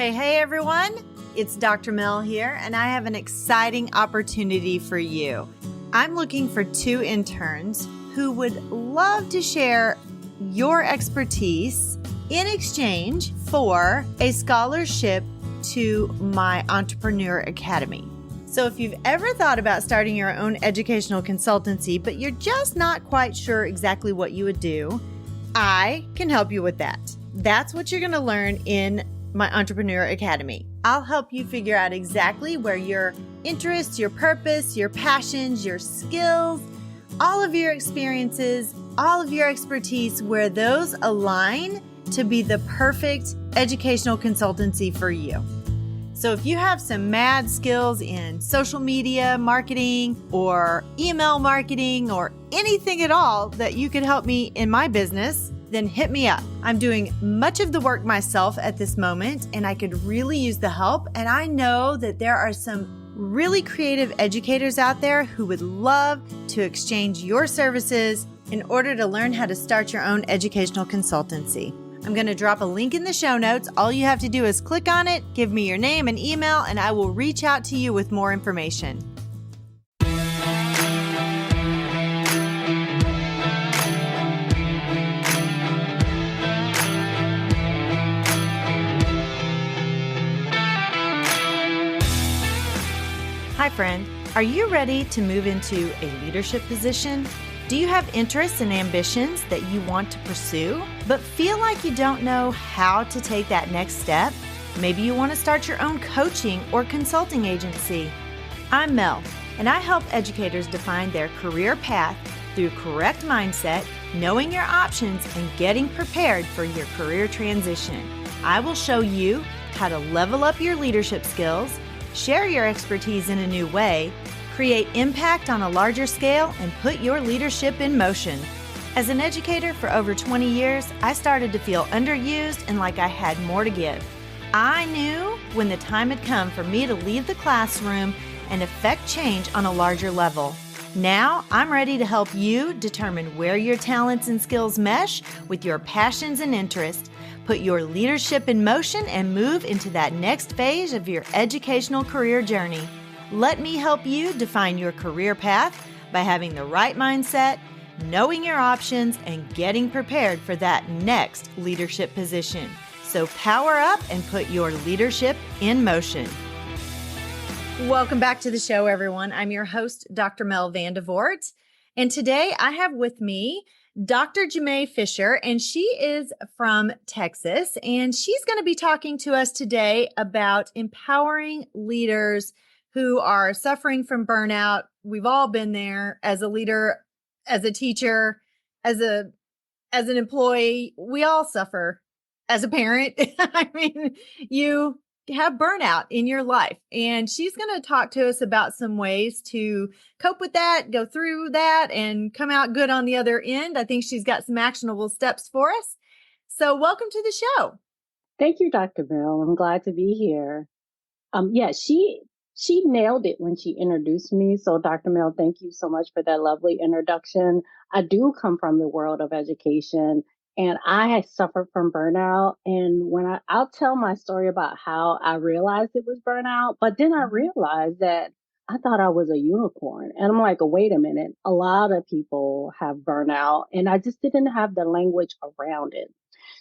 Hey everyone, it's Dr. Mel here, and I have an exciting opportunity for you. I'm looking for 2 interns who would love to share your expertise in exchange for a scholarship to my Entrepreneur Academy. So if you've ever thought about starting your own educational consultancy, but you're just not quite sure exactly what you would do, I can help you with that. That's what you're going to learn in my Entrepreneur Academy. I'll help you figure out exactly where your interests, your purpose, your passions, your skills, all of your experiences, all of your expertise, where those align to be the perfect educational consultancy for you. So if you have some mad skills in social media marketing or email marketing or anything at all that you could help me in my business, then hit me up. I'm doing much of the work myself at this moment, and I could really use the help. And I know that there are some really creative educators out there who would love to exchange your services in order to learn how to start your own educational consultancy. I'm going to drop a link in the show notes. All you have to do is click on it, give me your name and email, and I will reach out to you with more information. Hi friend, are you ready to move into a leadership position? Do you have interests and ambitions that you want to pursue, but feel like you don't know how to take that next step? Maybe you want to start your own coaching or consulting agency. I'm Mel, and I help educators define their career path through correct mindset, knowing your options, and getting prepared for your career transition. I will show you how to level up your leadership skills, share your expertise in a new way, create impact on a larger scale, and put your leadership in motion. As an educator for over 20 years, I started to feel underused and like I had more to give. I knew when the time had come for me to leave the classroom and affect change on a larger level. Now, I'm ready to help you determine where your talents and skills mesh with your passions and interests, put your leadership in motion, and move into that next phase of your educational career journey. Let me help you define your career path by having the right mindset, knowing your options, and getting prepared for that next leadership position. So power up and put your leadership in motion. Welcome back to the show, everyone. I'm your host, Dr. Mel Vandevort. And today I have with me Dr. Jamay Fisher, and she is from Texas. And she's going to be talking to us today about empowering leaders who are suffering from burnout. We've all been there as a leader, as a teacher, as an employee. We all suffer as a parent. I mean, you have burnout in your life, and she's going to talk to us about some ways to cope with that, go through that, and come out good on the other end. I think she's got some actionable steps for us. So welcome to the show. Thank you, Dr. Bill. I'm glad to be here. She nailed it when she introduced me. So Dr. Mel, thank you so much for that lovely introduction. I do come from the world of education, and I had suffered from burnout. And I'll tell my story about how I realized it was burnout, but then I realized that I thought I was a unicorn. And I'm like, wait a minute, a lot of people have burnout, and I just didn't have the language around it.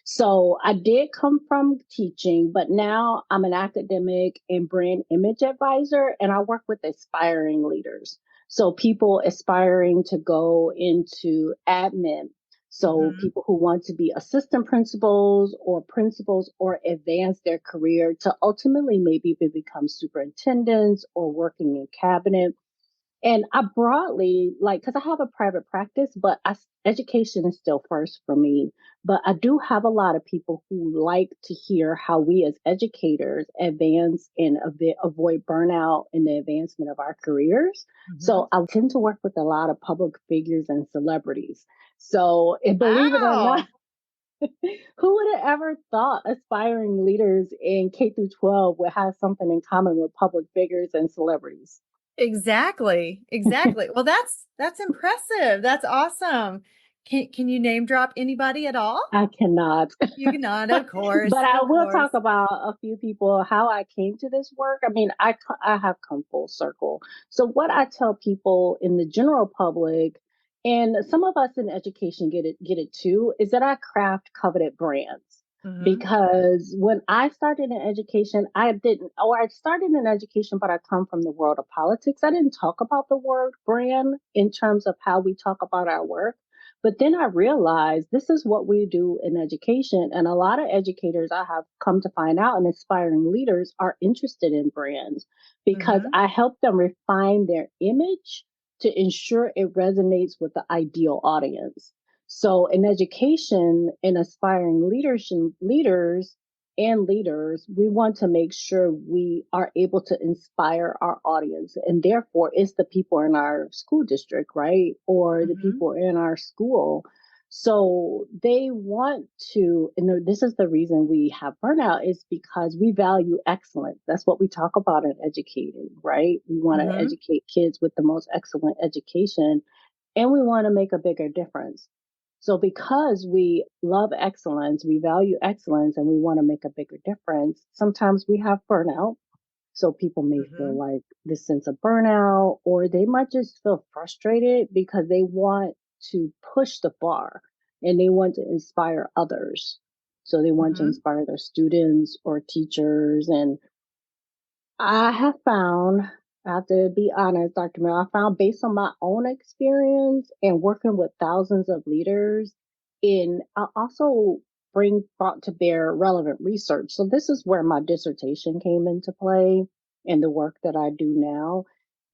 So I did come from teaching, but now I'm an academic and brand image advisor, and I work with aspiring leaders. So people aspiring to go into admin. So people who want to be assistant principals or advance their career to ultimately maybe become superintendents or working in cabinet. And I broadly, because I have a private practice, but education is still first for me. But I do have a lot of people who like to hear how we as educators advance and avoid burnout in the advancement of our careers. So I tend to work with a lot of public figures and celebrities. So believe it or not, who would have ever thought aspiring leaders in K through 12 would have something in common with public figures and celebrities? Exactly. Well, that's impressive. That's awesome. Can you name drop anybody at all? I cannot. You cannot, of course, But I of will course. talk about a few people, how I came to this work. I mean, I have come full circle. So what I tell people in the general public, and some of us in education get it too, is that I craft coveted brands. Mm-hmm. Because when I started in education, I started in education, but I come from the world of politics. I didn't talk about the word brand in terms of how we talk about our work. But then I realized this is what we do in education. And a lot of educators I have come to find out and aspiring leaders are interested in brands because Mm-hmm. I help them refine their image to ensure it resonates with the ideal audience. So in education and aspiring leaders, we want to make sure we are able to inspire our audience. And therefore, it's the people in our school district, right? Or the Mm-hmm. people in our school. So they want to, and this is the reason we have burnout, is because we value excellence. That's what we talk about in educating, right? We want to Mm-hmm. educate kids with the most excellent education, and we want to make a bigger difference. So because we love excellence, we value excellence, and we want to make a bigger difference, sometimes we have burnout. So people may feel Mm-hmm. like this sense of burnout, or they might just feel frustrated because they want to push the bar and they want to inspire others. So they want to Mm-hmm. inspire their students or teachers. And I have found, I have to be honest, Dr. Mill, I found based on my own experience and working with thousands of leaders, in I also brought to bear relevant research. So this is where my dissertation came into play and the work that I do now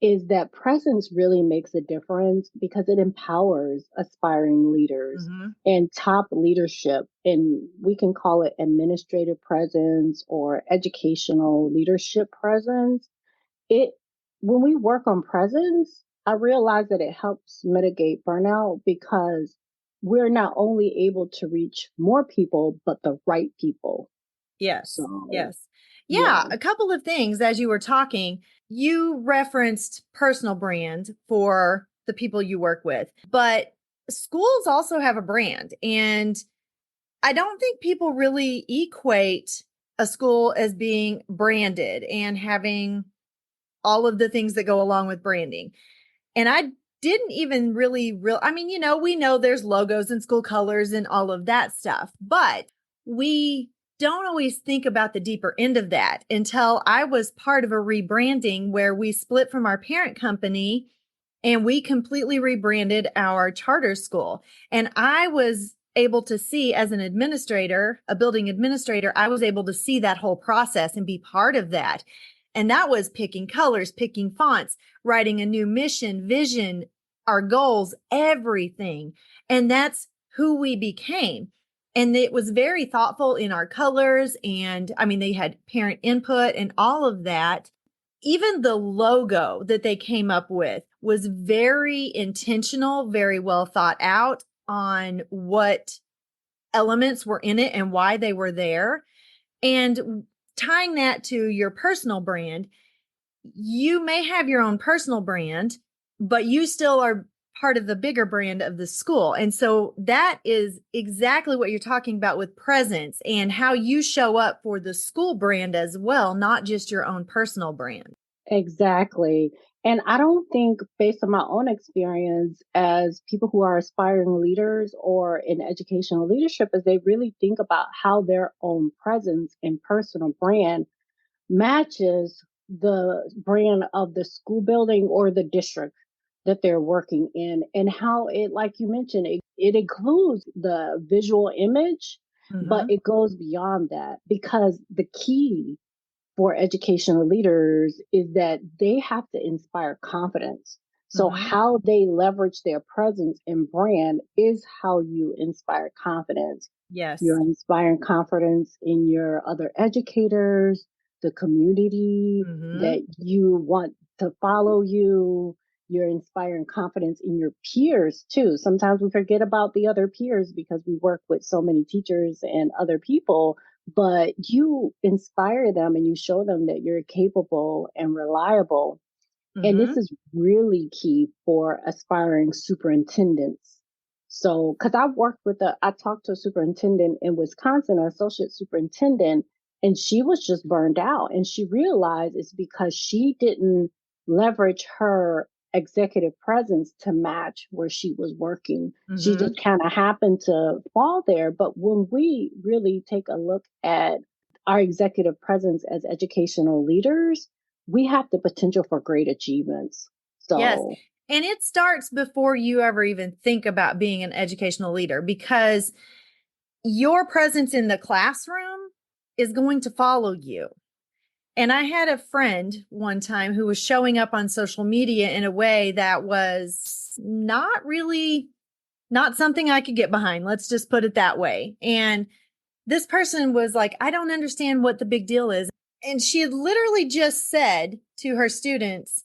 is that presence really makes a difference because it empowers aspiring leaders Mm-hmm. and top leadership. And we can call it administrative presence or educational leadership presence. It, when we work on presence, I realize that it helps mitigate burnout because we're not only able to reach more people, but the right people. Yes. So, Yes. yeah, Yeah. A couple of things as you were talking, you referenced personal brand for the people you work with, but schools also have a brand. And I don't think people really equate a school as being branded and having all of the things that go along with branding. And I didn't even I mean, we know there's logos and school colors and all of that stuff, but we don't always think about the deeper end of that until I was part of a rebranding where we split from our parent company and we completely rebranded our charter school. And I was able to see, as an administrator, a building administrator, I was able to see that whole process and be part of that. And that was picking colors, picking fonts, writing a new mission, vision, our goals, everything. And that's who we became. And it was very thoughtful in our colors. And I mean, they had parent input and all of that. Even the logo that they came up with was very intentional, very well thought out on what elements were in it and why they were there. And tying that to your personal brand, you may have your own personal brand, but you still are part of the bigger brand of the school. And so that is exactly what you're talking about with presence and how you show up for the school brand as well, not just your own personal brand. exactly. And I don't think, based on my own experience as people who are aspiring leaders or in educational leadership, is they really think about how their own presence and personal brand matches the brand of the school building or the district that they're working in, and how it, like you mentioned, it includes the visual image, but Mm-hmm. it goes beyond that because the key for educational leaders is that they have to inspire confidence. So, Mm-hmm. how they leverage their presence and brand is how you inspire confidence. Yes. You're inspiring confidence in your other educators, the community Mm-hmm. that you want to follow you. You're inspiring confidence in your peers too. Sometimes we forget about the other peers because we work with so many teachers and other people, but you inspire them and you show them that you're capable and reliable. And this Mm-hmm. is really key for aspiring superintendents. So, because I talked to a superintendent in Wisconsin, an associate superintendent, and she was just burned out. And she realized it's because she didn't leverage her executive presence to match where she was working. She Mm-hmm. just kind of happened to fall there. But when we really take a look at our executive presence as educational leaders, we have the potential for great achievements. Yes. So, And it starts before you ever even think about being an educational leader, because your presence in the classroom is going to follow you. And I had a friend one time who was showing up on social media in a way that was not something I could get behind. Let's just put it that way. And this person was like, I don't understand what the big deal is. And she had literally just said to her students,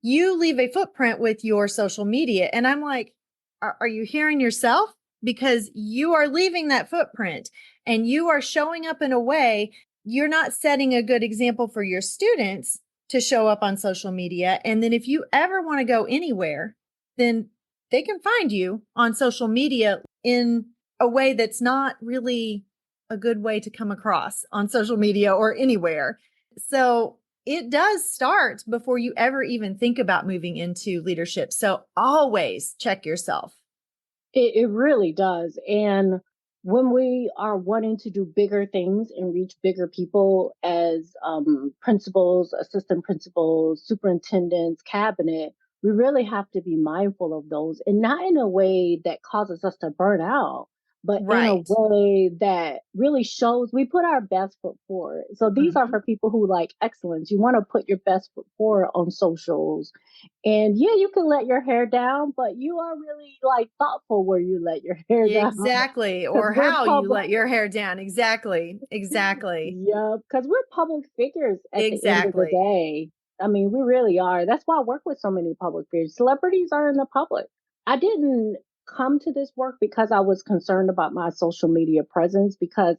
you leave a footprint with your social media. And I'm like, are you hearing yourself? Because you are leaving that footprint and you are showing up in a way, you're not setting a good example for your students to show up on social media. And then if you ever want to go anywhere, then they can find you on social media in a way that's not really a good way to come across on social media or anywhere. So it does start before you ever even think about moving into leadership. So always check yourself. it really does. And when we are wanting to do bigger things and reach bigger people as principals, assistant principals, superintendents, cabinet, we really have to be mindful of those, and not in a way that causes us to burn out, but in a Right. way that really shows we put our best foot forward. So these are Mm-hmm. for people who like excellence. You want to put your best foot forward on socials, and yeah, you can let your hair down, but you are really like thoughtful where you let your hair down. Exactly. Because Or we're how you public. let your hair down. Exactly. Exactly. Yeah, because we're public figures at the end of the Exactly. day. I mean, we really are. That's why I work with so many public figures. Celebrities are in the public. I didn't come to this work because I was concerned about my social media presence, because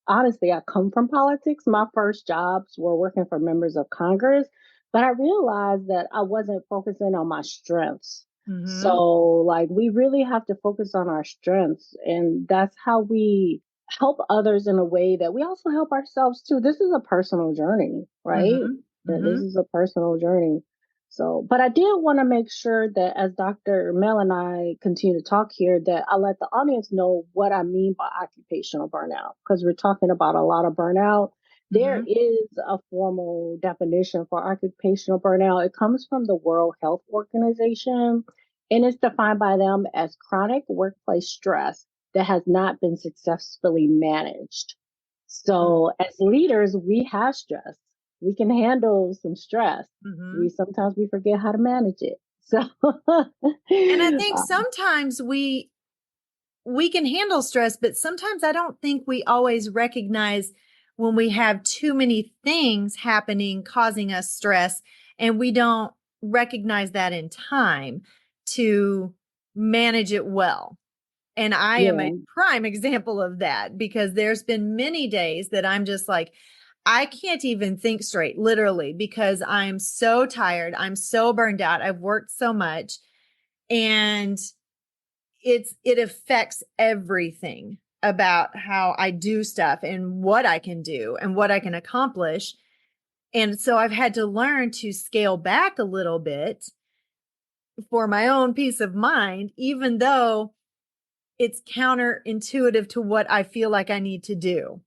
honestly, I come from politics. My first jobs were working for members of Congress, but I realized that I wasn't focusing on my strengths. So, Mm-hmm. like, we really have to focus on our strengths, and that's how we help others in a way that we also help ourselves too. This is a personal journey, right? Mm-hmm. That this Mm-hmm. is a personal journey. So, but I did want to make sure that as Dr. Mel and I continue to talk here, that I let the audience know what I mean by occupational burnout, because we're talking about a lot of burnout. There Mm-hmm. is a formal definition for occupational burnout. It comes from the World Health Organization, and it's defined by them as chronic workplace stress that has not been successfully managed. So, as leaders, we have stress. We can handle some stress. Mm-hmm. We sometimes we forget how to manage it. So, And I think sometimes we can handle stress, but sometimes I don't think we always recognize when we have too many things happening causing us stress, and we don't recognize that in time to manage it well. And I am a yeah, prime example of that, because there's been many days that I'm just like, I can't even think straight, literally, because I'm so tired. I'm so burned out. I've worked so much, and it affects everything about how I do stuff and what I can do and what I can accomplish. And so I've had to learn to scale back a little bit for my own peace of mind, even though it's counterintuitive to what I feel like I need to do.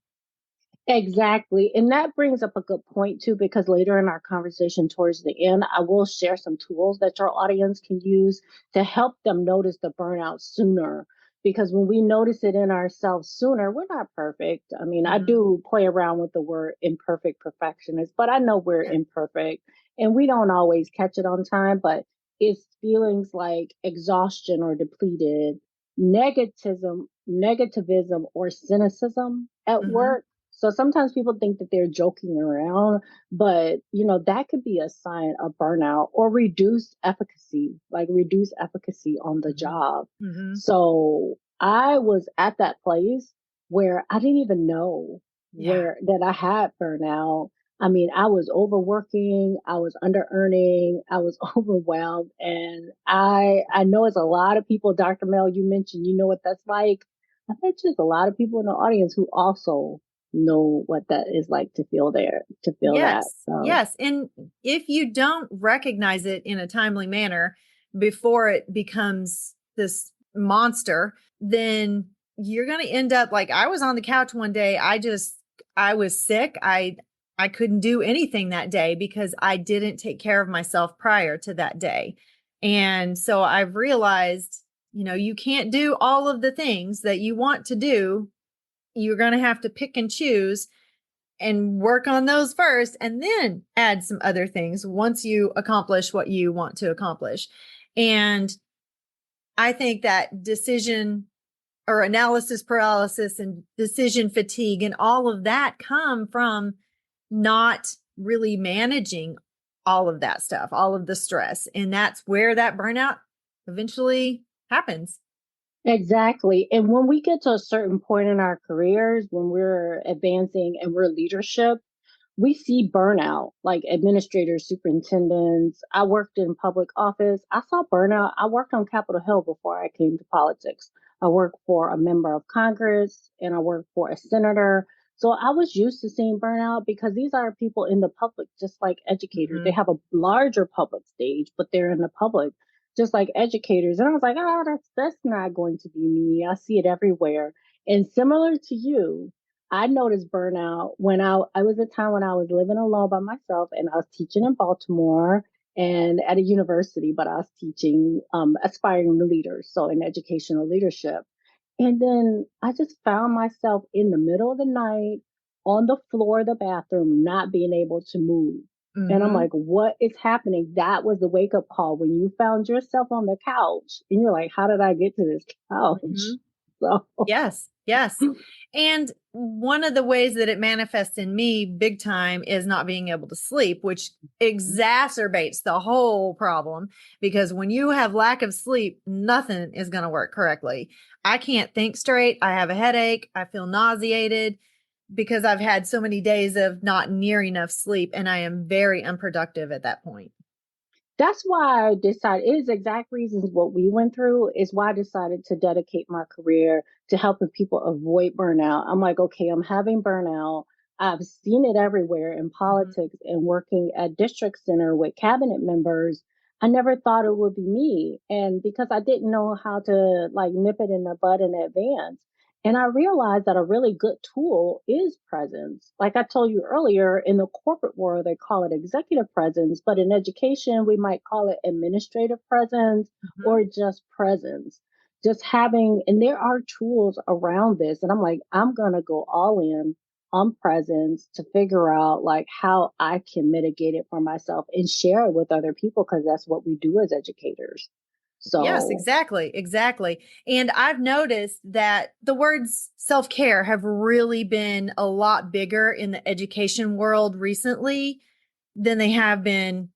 exactly. And that brings up a good point too, because later in our conversation towards the end, I will share some tools that your audience can use to help them notice the burnout sooner. Because when we notice it in ourselves sooner, we're not perfect. I mean, I Mm-hmm. do play around with the word imperfect perfectionist, but I know we're Yeah. imperfect and we don't always catch it on time. But it's feelings like exhaustion or depleted, negativism or cynicism at Mm-hmm. work. So sometimes people think that they're joking around, but that could be a sign of burnout or reduced efficacy on the Mm-hmm. job. Mm-hmm. So I was at that place where I didn't even know Yeah. where that I had burnout I mean, I was overworking, I was under earning, I was overwhelmed. And I know it's a lot of people, Dr. Mel, you mentioned, you know what that's like. I bet there's a lot of people in the audience who also know what that is like to feel there, to feel that. Yes, So yes. And if you don't recognize it in a timely manner before it becomes this monster, then you're going to end up like I was on the couch one day. I was sick. I couldn't do anything that day because I didn't take care of myself prior to that day. And so I've realized, you can't do all of the things that you want to do. You're going to have to pick and choose and work on those first and then add some other things once you accomplish what you want to accomplish. And I think that decision or analysis paralysis and decision fatigue and all of that come from not really managing all of that stuff, all of the stress. And that's where that burnout eventually happens. exactly. And when we get to a certain point in our careers, when we're advancing and we're leadership, we see burnout, like administrators, superintendents. I worked in public office. I saw burnout. I worked on Capitol Hill before I came to politics. I worked for a member of Congress and I worked for a senator. So I was used to seeing burnout because these are people in the public, just like educators. They Mm-hmm. have a larger public stage, but they're in the public, just like educators. And I was like, oh, that's not going to be me. I see it everywhere. And similar to you, I noticed burnout when I was a time when I was living alone by myself and I was teaching in Baltimore and at a university, but I was teaching aspiring leaders, so in educational leadership. And then I just found myself in the middle of the night on the floor of the bathroom, not being able to move. And I'm Mm-hmm. like, what is happening? That was the wake up call when you found yourself on the couch and you're like, how did I get to this Mm-hmm. couch? So, Yes, yes. And one of the ways that it manifests in me big time is not being able to sleep, which exacerbates the whole problem because when you have lack of sleep, nothing is going to work correctly. I can't think straight. I have a headache. I feel nauseated because I've had so many days of not near enough sleep and I am very unproductive at that point. that's why I decided it is exact reasons what we went through is why I decided to dedicate my career to helping people avoid burnout. I'm like, okay, I'm having burnout. I've seen it everywhere in Mhm. politics and working at district center with cabinet members. I never thought it would be me. And because I didn't know how to like nip it in the bud in advance. And I realized that a really good tool is presence. Like I told you earlier, in the corporate world, they call it executive presence, but in education, we might call it administrative presence Mhm. or just presence. Just having, and there are tools around this. And I'm like, I'm going to go all in on presence to figure out like how I can mitigate it for myself and share it with other people because that's what we do as educators. Yes, So exactly, exactly. And I've noticed that the words self-care have really been a lot bigger in the education world recently than they have been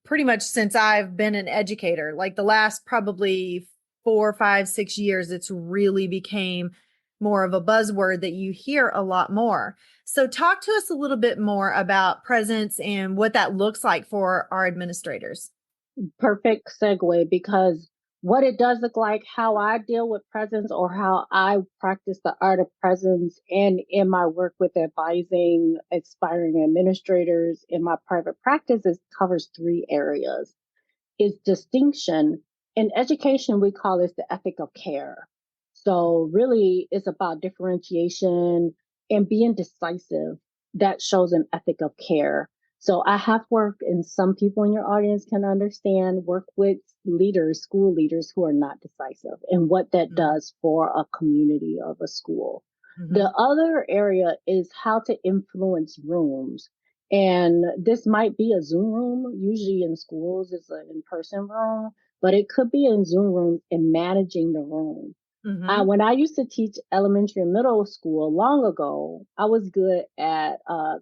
pretty much since I've been an educator. Like the last probably 4, 5, 6 years, it's really became more of a buzzword that you hear a lot more. So talk to us a little bit more about presence and what that looks like for our administrators. perfect segue because what it does look like, how I deal with presence or how I practice the art of presence and in my work with advising aspiring administrators in my private practice is covers three areas. Is distinction. In education, we call this the ethic of care. So, really, it's about differentiation and being decisive. That shows an ethic of care. So, I have worked, and some people in your audience can understand, work with leaders, school leaders who are not decisive, and what that does for a community of a school. Mm-hmm. The other area is how to influence rooms. And this might be a Zoom room. Usually in schools, it's an in person room, but it could be in Zoom rooms and managing the room. Mm-hmm. When I used to teach elementary and middle school long ago, I was good at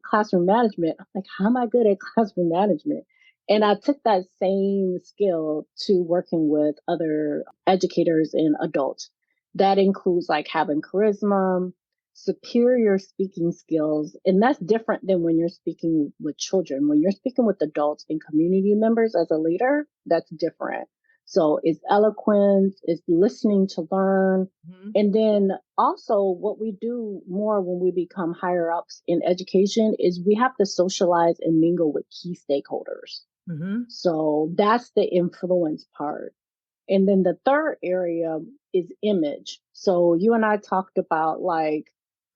classroom management. I'm like, how am I good at classroom management? And I took that same skill to working with other educators and adults. That includes like having charisma, superior speaking skills. And that's different than when you're speaking with children. When you're speaking with adults and community members as a leader, that's different. So it's eloquence, it's listening to learn. Mm-hmm. And then also what we do more when we become higher ups in education is we have to socialize and mingle with key stakeholders. Mm-hmm. So that's the influence part. And then the third area is image. So you and I talked about like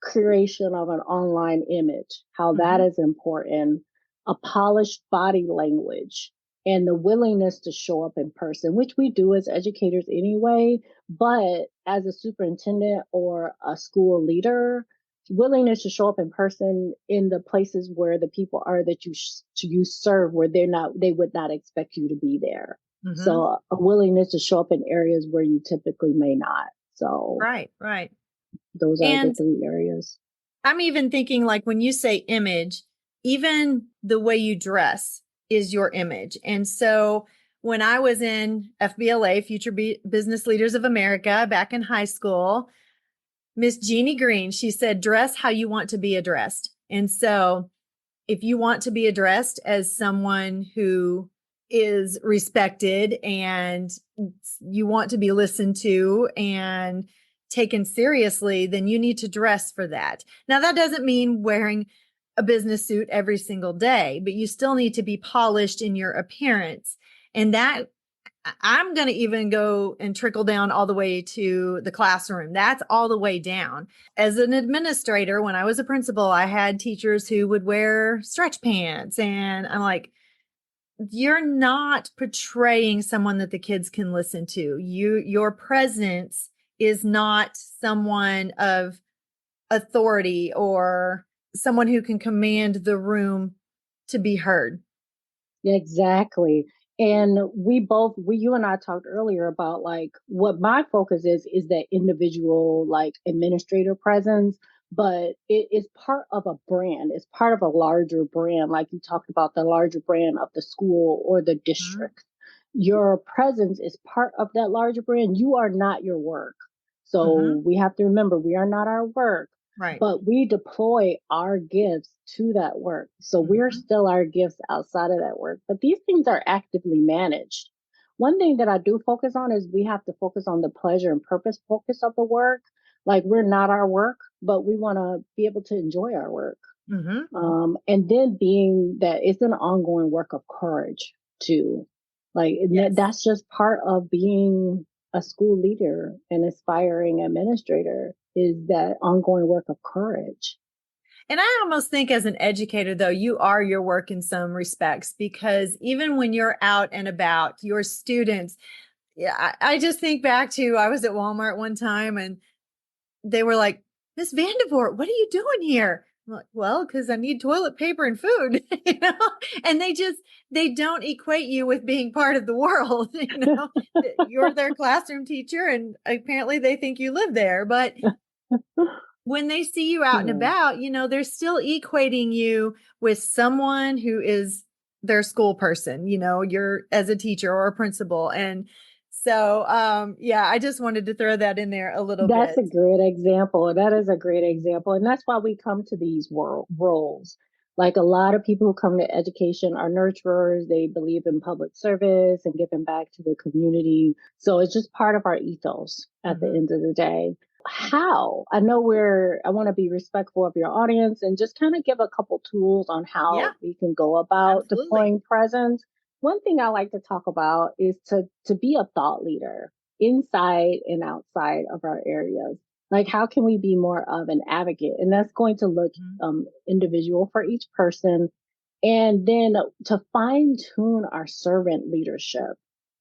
creation of an online image, how that is important, a polished body language, and the willingness to show up in person, which we do as educators anyway. But as a superintendent or a school leader, willingness to show up in person in the places where the people are that you serve, where they would not expect you to be there. Mm-hmm. So a willingness to show up in areas where you typically may not. So Right. those are the three areas. I'm even thinking like when you say image, even the way you dress is your image. And so when I was in FBLA, Future Business Leaders of America, back in high school, Miss Jeannie Green, she said, dress how you want to be addressed. And so if you want to be addressed as someone who is respected and you want to be listened to and taken seriously, then you need to dress for that. Now, that doesn't mean wearing a business suit every single day, but you still need to be polished in your appearance. And that I'm going to even go and trickle down all the way to the classroom. That's all the way down. As an administrator, when I was a principal, I had teachers who would wear stretch pants. And I'm like, you're not portraying someone that the kids can listen to. Your presence is not someone of authority or someone who can command the room to be heard. Exactly. And you and I talked earlier about like what my focus is that individual, like administrator presence, but it is part of a brand. It's part of a larger brand. Like you talked about the larger brand of the school or the district. Your presence is part of that larger brand. You are not your work. So we have to remember we are not our work. Right. But we deploy our gifts to that work. So we're still our gifts outside of that work. But these things are actively managed. One thing that I do focus on is we have to focus on the pleasure and purpose focus of the work. Like we're not our work, but we want to be able to enjoy our work. And then being that it's an ongoing work of courage too. Like that's just part of being a school leader and aspiring administrator is that ongoing work of courage. And I almost think as an educator, though, you are your work in some respects, because even when you're out and about, your students, I just think back to, I was at Walmart one time and they were like, Miss Vandervoort, what are you doing here? I'm like, well, because I need toilet paper and food, and they don't equate you with being part of the world. You're their classroom teacher and apparently they think you live there. But when they see you out and about, they're still equating you with someone who is their school person, you're as a teacher or a principal. And so, I just wanted to throw that in there a little bit. That's a great example. That is a great example. And that's why we come to these roles. Like a lot of people who come to education are nurturers. They believe in public service and giving back to the community. So it's just part of our ethos at the end of the day. How? I want to be respectful of your audience and just kind of give a couple tools on how we can go about deploying presence. One thing I like to talk about is to be a thought leader inside and outside of our areas. Like, how can we be more of an advocate? And that's going to look individual for each person. And then to fine tune our servant leadership.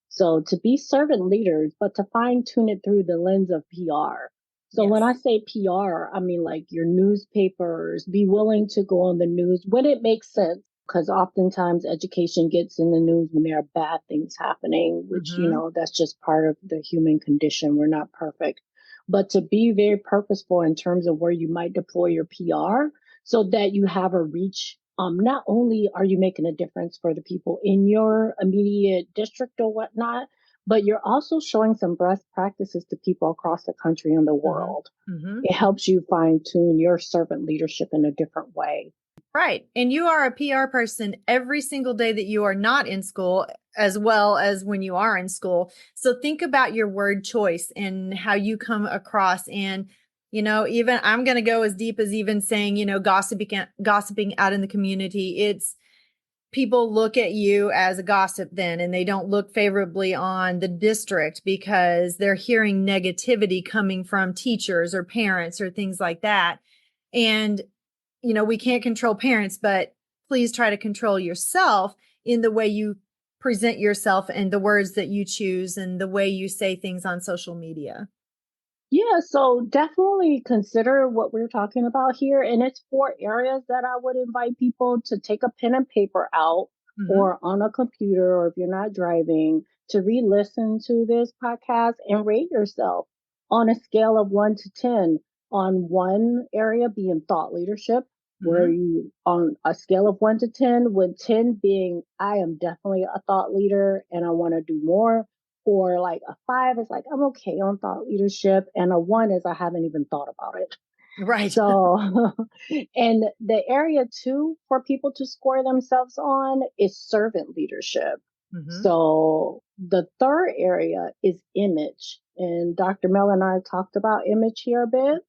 So to be servant leaders, but to fine tune it through the lens of PR. So when I say PR, I mean like your newspapers, be willing to go on the news when it makes sense. Because oftentimes education gets in the news when there are bad things happening, which, that's just part of the human condition. We're not perfect. But to be very purposeful in terms of where you might deploy your PR so that you have a reach. Not only are you making a difference for the people in your immediate district or whatnot, but you're also showing some best practices to people across the country and the Mm-hmm. world. Mm-hmm. It helps you fine tune your servant leadership in a different way. Right. And you are a PR person every single day that you are not in school, as well as when you are in school. So think about your word choice and how you come across. And, even I'm going to go as deep as even saying, gossiping out in the community. It's people look at you as a gossip then, and they don't look favorably on the district because they're hearing negativity coming from teachers or parents or things like that. And we can't control parents, but please try to control yourself in the way you present yourself and the words that you choose and the way you say things on social media. Yeah, so definitely consider what we're talking about here. And it's 4 areas that I would invite people to take a pen and paper out Mm-hmm. or on a computer, or if you're not driving, to re listen to this podcast and rate yourself on a scale of 1 to 10. On one area being thought leadership, where Mm-hmm. you, on a scale of 1 to 10, with 10 being, I am definitely a thought leader and I want to do more, or like a 5 is like, I'm okay on thought leadership. And a 1 is I haven't even thought about it. Right. So, and the area 2 for people to score themselves on is servant leadership. Mm-hmm. So the third area is image. And Dr. Mel and I talked about image here a bit.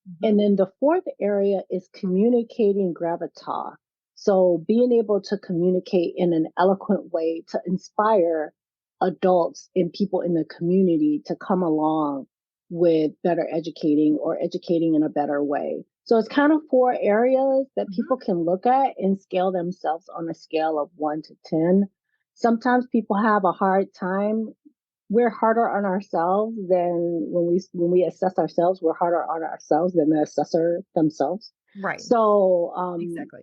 Mm-hmm. And then the fourth area is communicating gravitas. So being able to communicate in an eloquent way to inspire adults and people in the community to come along with better educating or educating in a better way. So it's kind of 4 areas that Mm-hmm. people can look at and scale themselves on a scale of 1 to 10. Sometimes people have a hard time, we're harder on ourselves than when we assess ourselves. We're harder on ourselves than the assessor themselves. Right. So Exactly.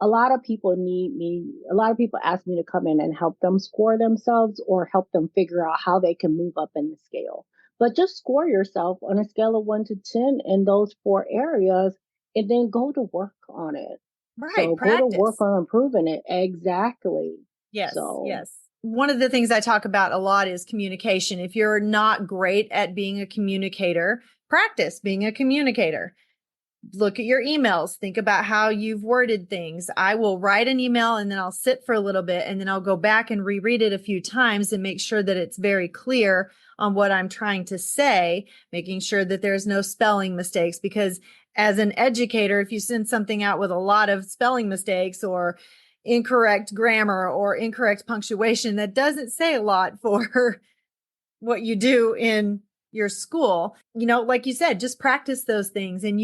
a lot of people need me. A lot of people ask me to come in and help them score themselves or help them figure out how they can move up in the scale. But just score yourself on a scale of 1 to 10 in those 4 areas, and then go to work on it. Right. So go to work Practice. on improving it. Exactly. Yes. So Yes. One of the things I talk about a lot is communication. If you're not great at being a communicator, practice being a communicator. Look at your emails, think about how you've worded things. I will write an email and then I'll sit for a little bit and then I'll go back and reread it a few times and make sure that it's very clear on what I'm trying to say, making sure that there's no spelling mistakes. Because as an educator, if you send something out with a lot of spelling mistakes or incorrect grammar or incorrect punctuation, that doesn't say a lot for what you do in your school. Like you said, just practice those things and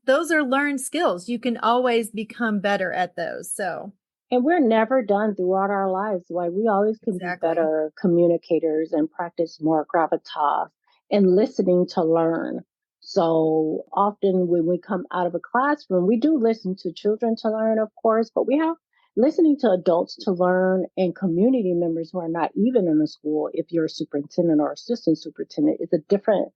those are learned skills. You can always become better at those. So and we're never done throughout our lives. Like we always can be exactly. better communicators and practice more gravitas and listening to learn. So often when we come out of a classroom, we do listen to children to learn, of course, but we have listening to adults to learn and community members who are not even in the school. If you're a superintendent or assistant superintendent, it's a different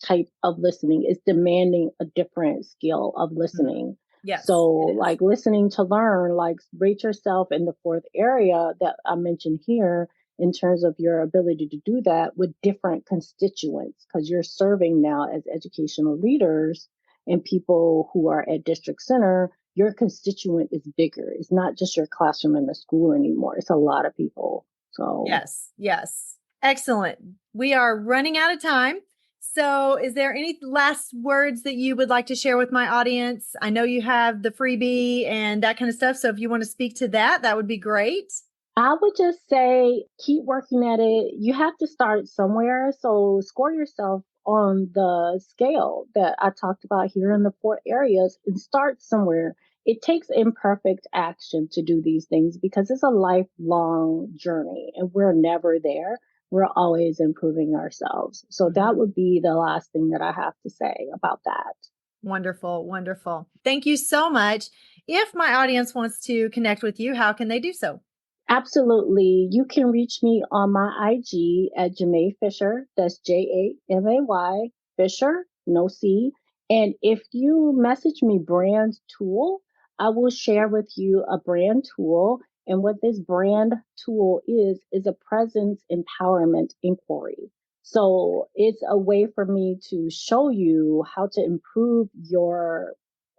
type of listening. It's demanding a different skill of Mhm. listening. Yes, So, it is. like listening to learn, like rate yourself in the fourth area that I mentioned here in terms of your ability to do that with different constituents, because you're serving now as educational leaders and people who are at district center. Your constituent is bigger. It's not just your classroom in the school anymore. It's a lot of people. So, Yes, yes. Excellent. We are running out of time. So, is there any last words that you would like to share with my audience? I know you have the freebie and that kind of stuff. So, if you want to speak to that, that would be great. I would just say keep working at it. You have to start somewhere. So score yourself on the scale that I talked about here in the 4 areas and start somewhere. It takes imperfect action to do these things because it's a lifelong journey and we're never there. We're always improving ourselves. So that Mhm. would be the last thing that I have to say about that. Wonderful, wonderful. Thank you so much. If my audience wants to connect with you, how can they do so? Absolutely. You can reach me on my IG at Jamay Fisher. That's Jamay Fisher, no C. And if you message me brand tool, I will share with you a brand tool And what this brand tool is a presence empowerment inquiry. So it's a way for me to show you how to improve your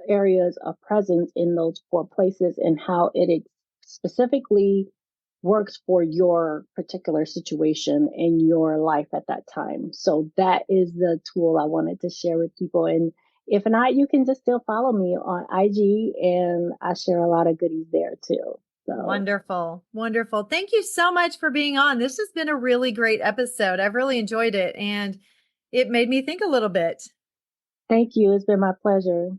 areas of presence in those 4 places and how it specifically works for your particular situation in your life at that time. So that is the tool I wanted to share with people. And if not, you can just still follow me on IG, and I share a lot of goodies there too. So Wonderful. Wonderful. Thank you so much for being on. This has been a really great episode. I've really enjoyed it, and it made me think a little bit. thank you. It's been my pleasure.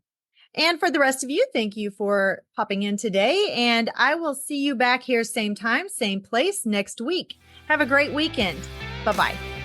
And for the rest of you, thank you for popping in today. And I will see you back here, same time, same place next week. Have a great weekend. Bye-bye.